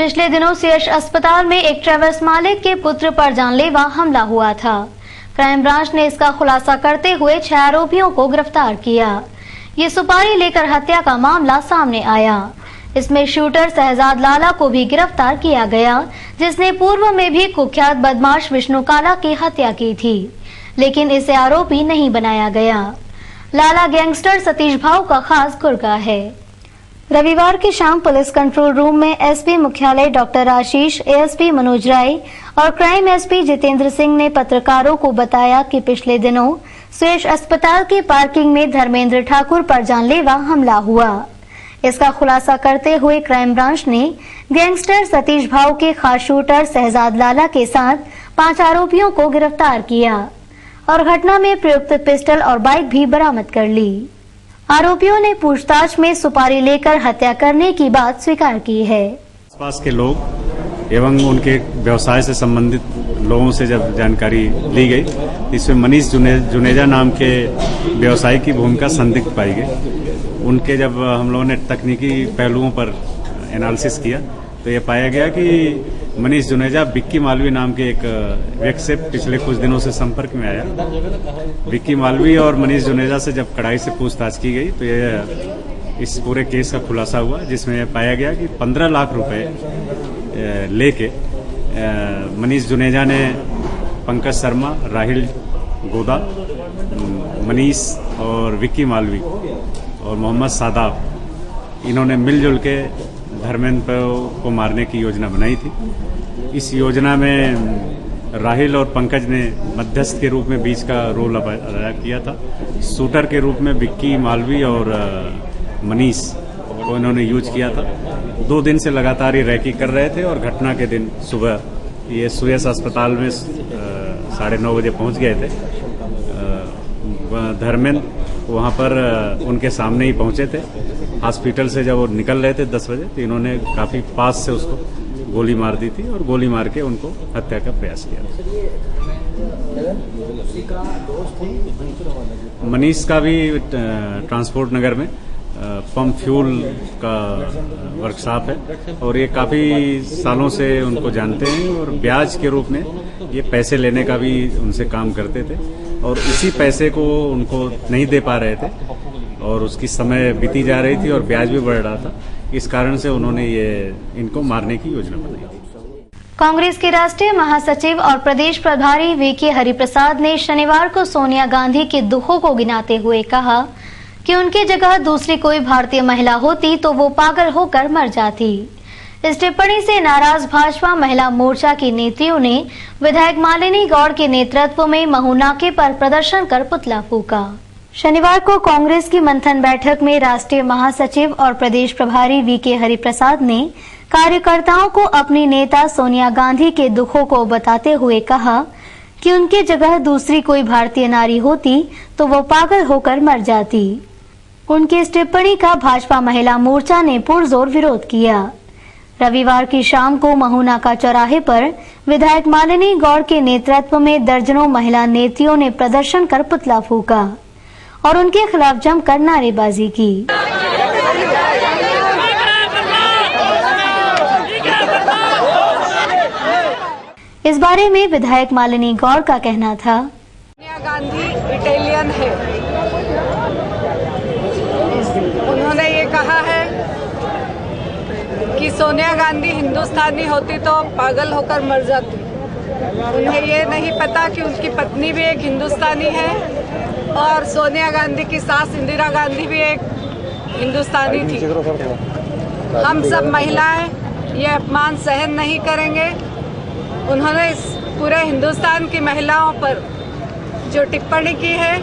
पिछले दिनों सीएच अस्पताल में एक ट्रेवल्स मालिक के पुत्र पर जानलेवा हमला हुआ था। क्राइम ब्रांच ने इसका खुलासा करते हुए 6 आरोपियों को गिरफ्तार किया। ये सुपारी लेकर हत्या का मामला सामने आया। इसमें शूटर शहजाद लाला को भी गिरफ्तार किया गया, जिसने पूर्व में भी कुख्यात बदमाश विष्णु काला की हत्या की थी, लेकिन इसे आरोपी नहीं बनाया गया। लाला गैंगस्टर सतीश भाऊ का खास गुर्गा है। रविवार की शाम पुलिस कंट्रोल रूम में एसपी मुख्यालय डॉक्टर आशीष, एएसपी मनोज राय और क्राइम एसपी जितेंद्र सिंह ने पत्रकारों को बताया कि पिछले दिनों सीएच अस्पताल की पार्किंग में धर्मेंद्र ठाकुर पर जानलेवा हमला हुआ। इसका खुलासा करते हुए क्राइम ब्रांच ने गैंगस्टर सतीश भाऊ के खास शूटर शहजाद लाला के साथ 5 आरोपियों को गिरफ्तार किया और घटना में प्रयुक्त पिस्टल और बाइक भी बरामद कर ली। आरोपियों ने पूछताछ में सुपारी लेकर हत्या करने की बात स्वीकार की है। आसपास के लोग एवं उनके व्यवसाय से संबंधित लोगों से जब जानकारी ली गई, इसमें मनीष जुनेजा नाम के व्यवसायी की भूमिका संदिग्ध पाई गई। उनके जब हम लोगों ने तकनीकी पहलुओं पर एनालिसिस किया तो ये पाया गया कि मनीष जुनेजा विक्की मालवी नाम के एक व्यक्ति से पिछले कुछ दिनों से संपर्क में आया। विक्की मालवी और मनीष जुनेजा से जब कड़ाई से पूछताछ की गई तो ये इस पूरे केस का खुलासा हुआ, जिसमें पाया गया कि 15 लाख रुपए लेके मनीष जुनेजा ने पंकज शर्मा, राहिल गोदा, मनीष और विक्की मालवी और मोहम्मद सादाब, इन्होंने मिलजुल के धर्मेंद्र को मारने की योजना बनाई थी। इस योजना में राहिल और पंकज ने मध्यस्थ के रूप में बीच का रोल अदा किया था। शूटर के रूप में विक्की मालवी और मनीष को इन्होंने यूज किया था। 2 दिन से लगातार ये रैकी कर रहे थे और घटना के दिन सुबह ये सीएच अस्पताल में 9:30 बजे पहुंच गए थे। धर्मेंद्र वहां पर उनके सामने ही पहुंचे थे। हॉस्पिटल से जब वो निकल रहे थे 10 बजे तो इन्होंने काफी पास से उसको गोली मार दी थी और गोली मार के उनको हत्या का प्रयास किया। मनीष का भी ट्रांसपोर्ट नगर में पंप फ्यूल का वर्कशॉप है और ये काफी सालों से उनको जानते हैं और ब्याज के रूप में ये पैसे लेने का भी उनसे काम करते थे और इसी पैसे को उनको नहीं दे पा रहे थे और उसकी समय बीती जा रही थी और ब्याज भी बढ़ रहा था। इस कारण से उन्होंने इनको मारने की योजना बनाई थी। कांग्रेस के राष्ट्रीय महासचिव और प्रदेश प्रभारी वीके हरिप्रसाद ने शनिवार को सोनिया गांधी के दुखों को गिनाते हुए कहा कि उनकी जगह दूसरी कोई भारतीय महिला होती तो वो पागल होकर मर जाती। इस टिप्पणी से नाराज भाजपा महिला मोर्चा की नेत्रियों ने विधायक मालिनी गौड़ के नेतृत्व में महू नाके पर प्रदर्शन कर पुतला फूका। शनिवार को कांग्रेस की मंथन बैठक में राष्ट्रीय महासचिव और प्रदेश प्रभारी वीके हरिप्रसाद ने कार्यकर्ताओं को अपनी नेता सोनिया गांधी के दुखों को बताते हुए कहा कि उनकी जगह दूसरी कोई भारतीय नारी होती तो वो पागल होकर मर जाती। उनकी इस टिप्पणी का भाजपा महिला मोर्चा ने पुरजोर विरोध किया। रविवार की शाम को महू नाका चौराहे पर विधायक मालिनी गौड़ के नेतृत्व में दर्जनों महिला नेत्रियों ने प्रदर्शन कर पुतला फूका और उनके खिलाफ जमकर नारेबाजी की। इस बारे में विधायक मालिनी गौड़ का कहना था, सोनिया गांधी इटालियन है। उन्होंने ये कहा है कि सोनिया गांधी हिंदुस्तानी होती तो पागल होकर मर जाती। उन्हें ये नहीं पता कि उनकी पत्नी भी एक हिंदुस्तानी है और सोनिया गांधी की सास इंदिरा गांधी भी एक हिंदुस्तानी थी। हम सब महिलाएं ये अपमान सहन नहीं करेंगे। उन्होंने इस पूरे हिंदुस्तान की महिलाओं पर जो टिप्पणी की है,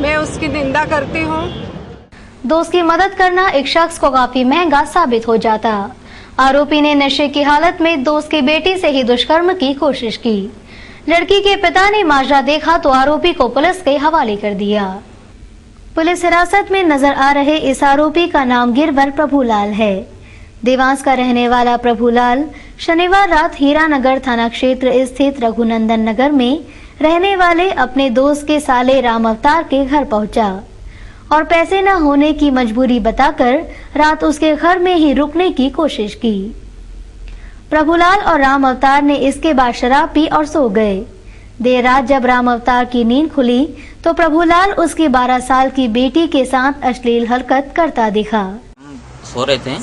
मैं उसकी निंदा करती हूँ। दोस्त की मदद करना एक शख्स को काफी महंगा साबित हो जाता। आरोपी ने नशे की हालत में दोस्त की बेटी से ही दुष्कर्म की कोशिश की। लड़की के पिता ने माजरा देखा तो आरोपी को पुलिस के हवाले कर दिया। पुलिस हिरासत में नजर आ रहे इस आरोपी का नाम गिरवर प्रभुलाल है। देवांस का रहने वाला प्रभुलाल शनिवार रात हीरानगर थाना क्षेत्र स्थित रघुनंदन नगर में रहने वाले अपने दोस्त के साले राम अवतार के घर पहुंचा और पैसे न होने की मजबूरी बताकर रात उसके घर में ही रुकने की कोशिश की। प्रभुलाल और राम अवतार ने इसके बाद शराब पी और सो गए। देर रात जब राम अवतार की नींद खुली तो प्रभुलाल उसकी 12 साल की बेटी के साथ अश्लील हरकत करता दिखा। सो रहे थे,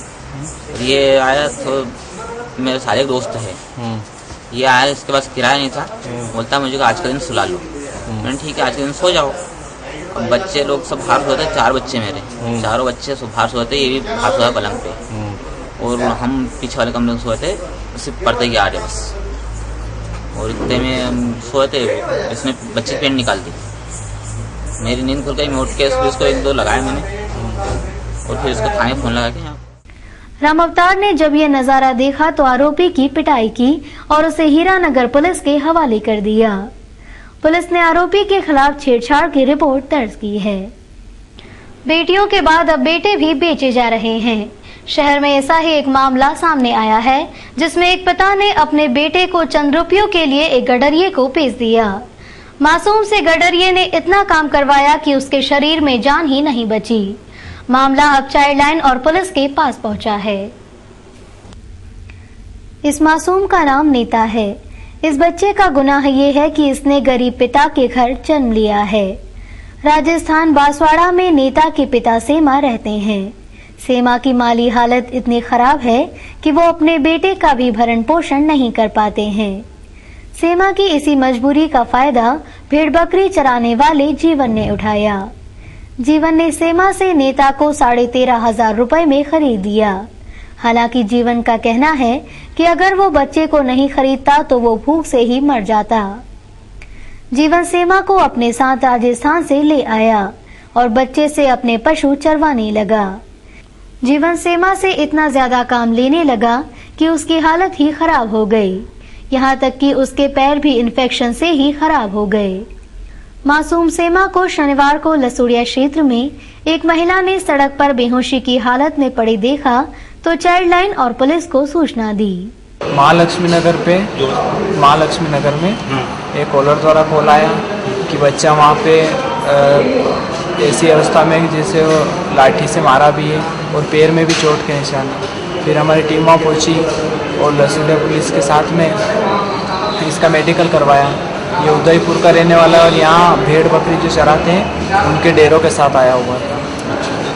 ये आया तो मेरे सारे दोस्त है, ये आया, इसके पास किराया नहीं था, बोलता मुझे आज का दिन सुला लो। मैंने ठीक है आज के दिन सो जाओ। अब बच्चे लोग सब बाहर सोते, 4 बच्चे मेरे, चारों बच्चे बाहर सोते, ये भी बाहर सोता पलंग पे, और हम पीछे वाले कमरे में सोते, सिर्फ पर्दे के आड़े बस। और इतने में हम सोते, इसने बच्चे की पेंट निकाल दी। मेरी नींद खुल गई, मैं उठ के इसको 1-2 लगाया मैंने, और फिर इसको थाने फोन लगा के यहाँ। राम अवतार ने जब यह नजारा देखा तो आरोपी की पिटाई की और उसे हीरानगर पुलिस के हवाले कर दिया। पुलिस ने आरोपी के खिलाफ छेड़छाड़ की रिपोर्ट दर्ज की है। बेटियों के बाद अब बेटे भी बेचे जा रहे हैं। शहर में ऐसा ही एक मामला सामने आया है, जिसमें एक पिता ने अपने बेटे को चंद रुपयों के लिए एक गडरिये को बेच दिया। मासूम से गडरिये ने इतना काम करवाया कि उसके शरीर में जान ही नहीं बची। मामला अब चाइल्ड लाइन और पुलिस के पास पहुंचा है। इस मासूम का नाम नीता है। इस बच्चे का गुनाह ये है कि इसने गरीब पिता के घर जन्म लिया है। राजस्थान बांसवाड़ा में नीता के पिता सेमा रहते हैं। सेमा की माली हालत इतनी खराब है कि वो अपने बेटे का भी भरण पोषण नहीं कर पाते हैं। सेमा की इसी मजबूरी का फायदा भेड़ बकरी चराने वाले जीवन ने उठाया। जीवन ने सेमा से नेता को 13,500 रुपए में खरीद दिया। हालांकि जीवन का कहना है कि अगर वो बच्चे को नहीं खरीदता तो वो भूख से ही मर जाता। जीवन सेमा को अपने साथ राजस्थान से ले आया और बच्चे से अपने पशु चरवाने लगा। जीवन सेमा से इतना ज्यादा काम लेने लगा कि उसकी हालत ही खराब हो गई। यहाँ तक कि उसके पैर भी इन्फेक्शन से ही खराब हो गए। मासूम सेमा को शनिवार को लसूड़िया क्षेत्र में एक महिला ने सड़क पर बेहोशी की हालत में पड़ी देखा तो चाइल्ड लाइन और पुलिस को सूचना दी। महालक्ष्मी नगर में एक कॉलर द्वारा कॉल आया कि बच्चा वहाँ पे ऐसी अवस्था में जैसे वो लाठी से मारा भी है और पैर में भी चोट के निशान है। फिर हमारी टीम वहाँ पहुँची और लसूड़िया पुलिस के साथ में इसका मेडिकल करवाया। ये उदयपुर का रहने वाला और यहाँ भेड़ बकरी जो चराते हैं उनके डेरों के साथ आया हुआ था।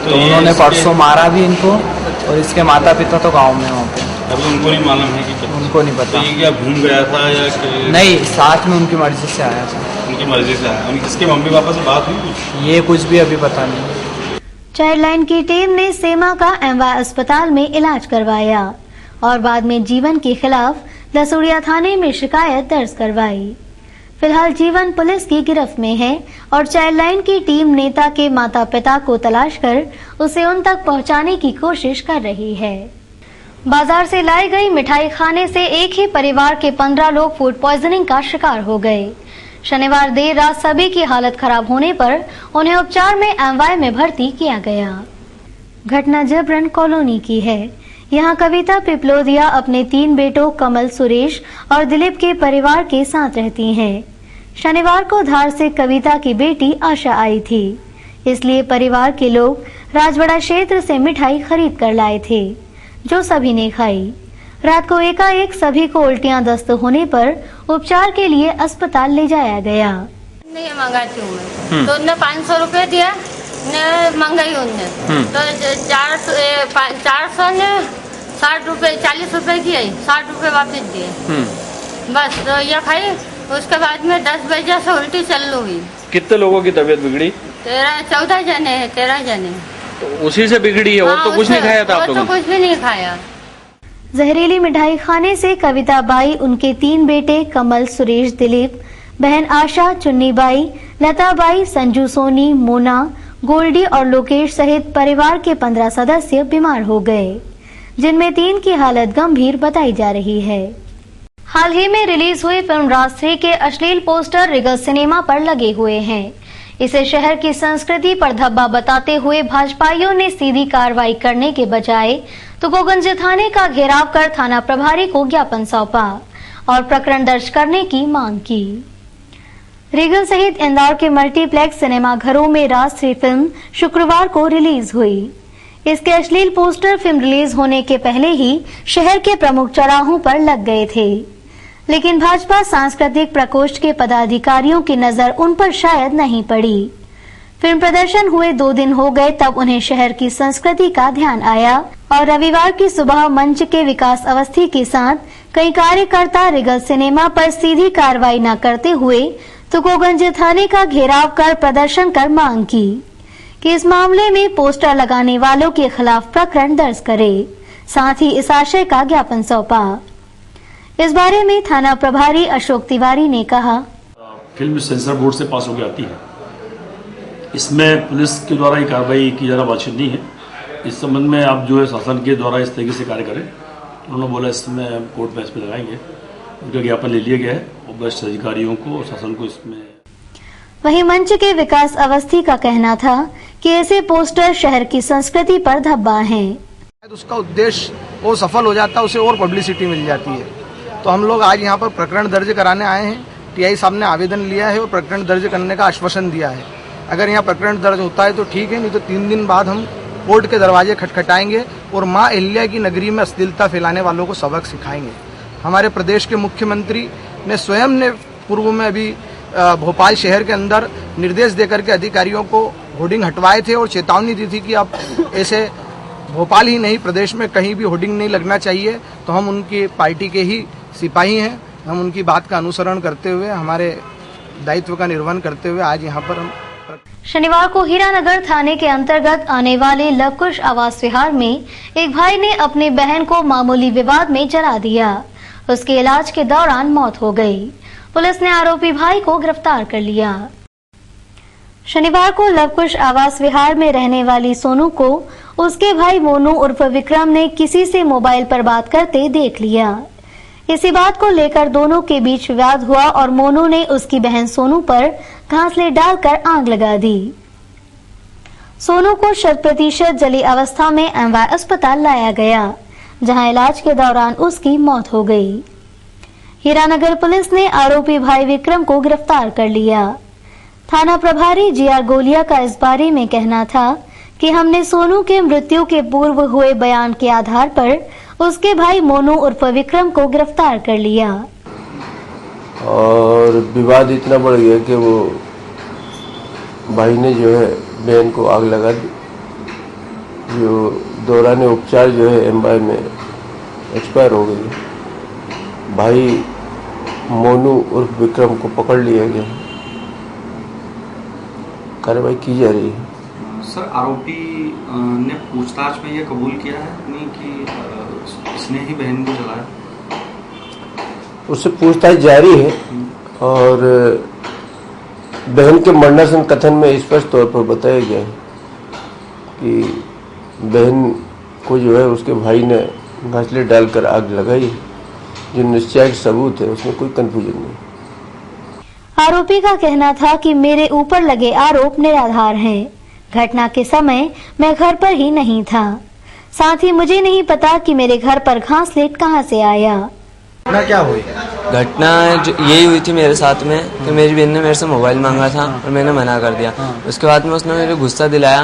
तो उन्होंने परसों मारा भी इनको और इसके माता पिता तो गांव में वहाँ पे। अभी उनको नहीं मालूम है कि उनको नहीं पता। तो ये क्या घूम गया था या नहीं, साथ में उनकी मर्जी से आया था। उनकी मर्जी से आया। इसके मम्मी पापा से बात हुई? ये कुछ भी अभी पता नहीं। चाइल्ड लाइन की टीम ने सेमा का एमवाय अस्पताल में इलाज करवाया और बाद में जीवन के खिलाफ लसूड़िया थाने में शिकायत दर्ज करवाई। फिलहाल जीवन पुलिस की गिरफ्त में है और चाइल्ड लाइन की टीम नेता के माता पिता को तलाश कर उसे उन तक पहुंचाने की कोशिश कर रही है। बाजार से लाई गई मिठाई खाने से एक ही परिवार के 15 लोग फूड पॉइजनिंग का शिकार हो गए। शनिवार देर रात सभी की हालत खराब होने पर उन्हें उपचार में एमवाय में भर्ती किया गया। घटना जबरन कॉलोनी की है। यहाँ कविता पिपलोदिया अपने 3 बेटों कमल, सुरेश और दिलीप के परिवार के साथ रहती हैं। शनिवार को धार से कविता की बेटी आशा आई थी, इसलिए परिवार के लोग राजवाड़ा क्षेत्र से मिठाई खरीद कर लाए थे, जो सभी ने खाई। रात को एकाएक सभी को उल्टियां दस्त होने पर उपचार के लिए अस्पताल ले जाया गया। नहीं मंगाती हूँ मैं, तो उनने 500 रुपए दिया, ने मंगाई उनने तो 400 ने 60 रुपए 40 रुपए की आई, 60 रुपए वापस दिए। बस तो ये खाई। उसके बाद में 10 बजे से उल्टी चालू हुई। कितने लोगों की तबीयत बिगड़ी? 14 जने हैं, 13 जने। तो उसी से बिगड़ी है। और तो कुछ नहीं खाया था आप लोगों ने? कुछ भी नहीं खाया। जहरीली मिठाई खाने से कविता बाई, उनके 3 बेटे कमल, सुरेश, दिलीप, बहन आशा, चुन्नी बाई, लता बाई, संजू, सोनी, मोना, गोल्डी और लोकेश सहित परिवार के 15 सदस्य बीमार हो गए, जिनमें 3 की हालत गंभीर बताई जा रही है। हाल ही में रिलीज हुई फिल्म राज 3 के अश्लील पोस्टर रिगल सिनेमा पर लगे हुए हैं। इसे शहर की संस्कृति पर धब्बा बताते हुए भाजपाइयों ने सीधी कार्रवाई करने के बजाय तुकोगंज थाने का घेराव कर थाना प्रभारी को ज्ञापन सौंपा और प्रकरण दर्ज करने की मांग की। रिगल सहित इंदौर के मल्टीप्लेक्स सिनेमा घरों में राज 3 फिल्म शुक्रवार को रिलीज हुई। इसके अश्लील पोस्टर फिल्म रिलीज होने के पहले ही शहर के प्रमुख चौराहों पर लग गए थे, लेकिन भाजपा सांस्कृतिक प्रकोष्ठ के पदाधिकारियों की नजर उन पर शायद नहीं पड़ी। फिल्म प्रदर्शन हुए 2 दिन हो गए तब उन्हें शहर की संस्कृति का ध्यान आया और रविवार की सुबह मंच के विकास अवस्थी के साथ कई कार्यकर्ता रिगल सिनेमा पर सीधी कार्रवाई न करते हुए तुकोगंज थाने का घेराव कर प्रदर्शन कर मांग की कि इस मामले में पोस्टर लगाने वालों के खिलाफ प्रकरण दर्ज करे, साथ ही इस आशय का ज्ञापन सौंपा। इस बारे में थाना प्रभारी अशोक तिवारी ने कहा, फिल्म सेंसर बोर्ड से पास होकर आती है, इसमें पुलिस के द्वारा ही कार्रवाई की जाना वांछनीय नहीं है। इस संबंध में आप जो है शासन के द्वारा इस तरीके से कार्य करें। उन्होंने बोला इसमें कोर्ट में इस पर लगाएंगे, उनका ज्ञापन ले लिया गया है और वरिष्ठ अधिकारियों को और शासन को इसमें। वहीं मंच के विकास अवस्थी का कहना था कि ऐसे पोस्टर शहर की संस्कृति पर धब्बा हैं। उसका उद्देश्य वो सफल हो जाता है, उसे और पब्लिसिटी मिल जाती है। तो हम लोग आज यहाँ पर प्रकरण दर्ज कराने आए हैं। टीआई साहब ने आवेदन लिया है और प्रकरण दर्ज करने का आश्वासन दिया है। अगर यहाँ प्रकरण दर्ज होता है तो ठीक है, नहीं तो 3 दिन बाद हम कोर्ट के दरवाजे खटखटाएंगे और माँ अहिल्या की नगरी में अश्लीलता फैलाने वालों को सबक सिखाएंगे। हमारे प्रदेश के मुख्यमंत्री ने स्वयं ने पूर्व में अभी भोपाल शहर के अंदर निर्देश देकर के अधिकारियों को होर्डिंग हटवाए थे और चेतावनी दी थी कि अब ऐसे भोपाल ही नहीं प्रदेश में कहीं भी होर्डिंग नहीं लगना चाहिए। तो हम उनकी पार्टी के ही सिपाही हैं, हम उनकी बात का अनुसरण करते हुए हमारे दायित्व का निर्वहन करते हुए आज यहाँ पर हम। शनिवार को हीरानगर थाने के अंतर्गत आने वाले लवकुश आवास विहार में एक भाई ने अपनी बहन को मामूली विवाद में जला दिया। उसके इलाज के दौरान मौत हो गई। पुलिस ने आरोपी भाई को गिरफ्तार कर लिया। शनिवार को लवकुश आवास विहार में रहने वाली सोनू को उसके भाई मोनू उर्फ विक्रम ने किसी से मोबाइल पर बात करते देख लिया। इसी बात को लेकर दोनों के बीच विवाद हुआ और मोनू ने उसकी बहन सोनू पर घासलेट डालकर आग लगा दी। सोनू को 100% जली अवस्था में एमवाय अस्पताल लाया गया, जहां इलाज के दौरान उसकी मौत हो गई। हीरानगर पुलिस ने आरोपी भाई विक्रम को गिरफ्तार कर लिया। थाना प्रभारी जीआर गोलिया का इस बारे में कहना था कि हमने सोनू के मृत्यु के पूर्व हुए बयान के आधार पर उसके भाई मोनू उर्फ विक्रम को गिरफ्तार कर लिया। और विवाद इतना बढ़ गया कि वो भाई ने जो है बहन को आग लगा दी, जो दौरान उपचार जो है एमवाय में एक्सपायर हो गई। भाई मोनू उर्फ विक्रम को पकड़ लिया गया, कार्रवाई की जा रही है। सर, आरोपी ने पूछताछ में ये कबूल किया है नहीं कि इसने ही बहन को जलाया? उससे पूछताछ जारी है और बहन के मरणासन कथन में स्पष्ट तौर पर बताया गया है कि बहन को जो है उसके भाई ने घासलेट डालकर आग लगाई, जो निश्चय सबूत है, उसमें कोई कंफ्यूजन नहीं। आरोपी का कहना था कि मेरे ऊपर लगे आरोप निराधार हैं। घटना के समय मैं घर पर ही नहीं था, साथ ही मुझे नहीं पता कि मेरे घर पर घासलेट कहां से आया। क्या हुई घटना? यही हुई थी मेरे साथ में कि मेरी बहन ने मेरे से मोबाइल मांगा था और मैंने मना कर दिया। उसके बाद में उसने मुझे गुस्सा दिलाया,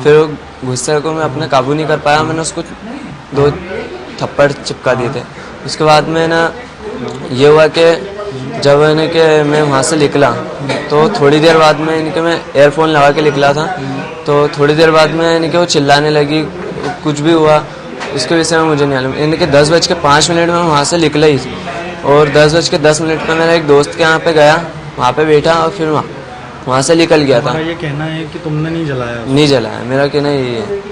फिर वो गुस्से को मैं अपने काबू नहीं कर पाया, मैंने उसको 2 थप्पड़ चिपका दिए थे। उसके बाद में ना ये हुआ कि जब मैं वहाँ से निकला तो थोड़ी देर बाद में मैं एयरफोन लगा के निकला था, तो थोड़ी देर बाद में वो चिल्लाने लगी, कुछ भी हुआ इसके विषय में मुझे नहीं मालूम। 10:05 में मैं वहाँ से निकला ही और 10:10 पर मेरा एक दोस्त के यहाँ पे गया, वहाँ पे बैठा और फिर वहाँ से निकल गया था। ये कहना है कि तुमने नहीं जलाया? नहीं जलाया, मेरा कहना यही है।